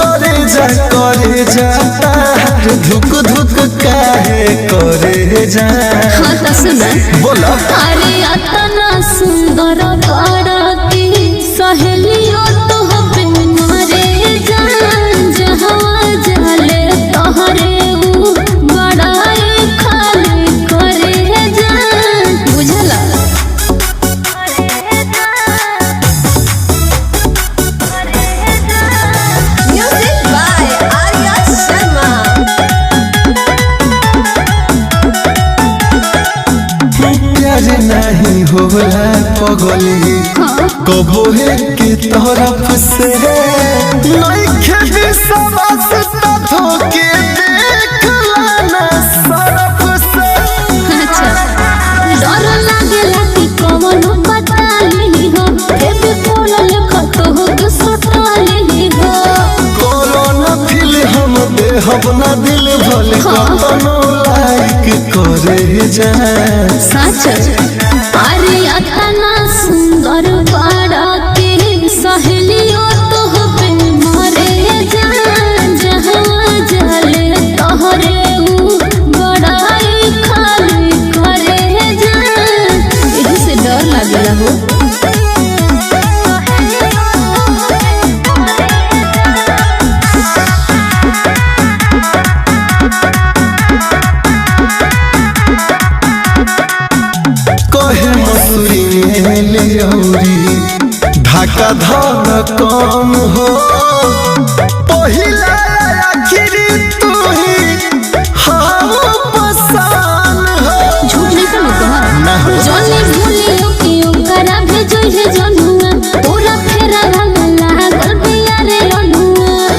करे जाता धुक धुक काहे करे जा। हाँ तो सुना बोला अरे अतना सुंदर बाराती सहेलियों तो हबे मारे जान जहाँ जाले तोहरे ऊ बड़ाई खाली करे जान बुझला। Music by Arya Sharma. प्यार नहीं होला पगली कबो है की तरफ से नइखे विश्वास त धोके देख लाना सरफ से। अच्छा डर लागेला कि कवनो पता नहीं हो बेबी बोलल खतो हो के सताली हो कोरोना फिल हम देहब ना दिल भले कतनो लाइक करे जा। सच अरे अतना सुंदर बाराती सहेलियों तो हबे मारे जान जहाँ जाले तोहरे ऊ बड़ाई खाली करे जान यही से डर लागेला हो। कहे मसूरी में लेौरी ढाका धन कम हो पहिला आखिरी तू ही हाँ पसान हो। झूठ नहीं कहो ना हो जोनी भूलियो कि ओकरा भेजो है जनुआ पूरा फेरा रंगला गलबिया रे अनुआ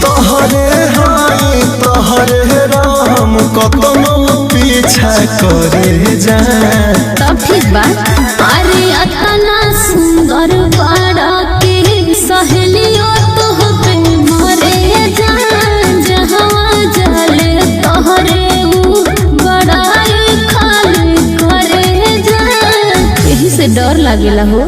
तोहरे हाय तोहरे राम कतनो पीछा करे जा। तब ठीक बा अरे अतना सुंदर बाराती सहेलियों तो हबे मारे जान जहाँ जाले तोहरे ऊ बड़ाई खाली करे जान यही से डर लागेला हो।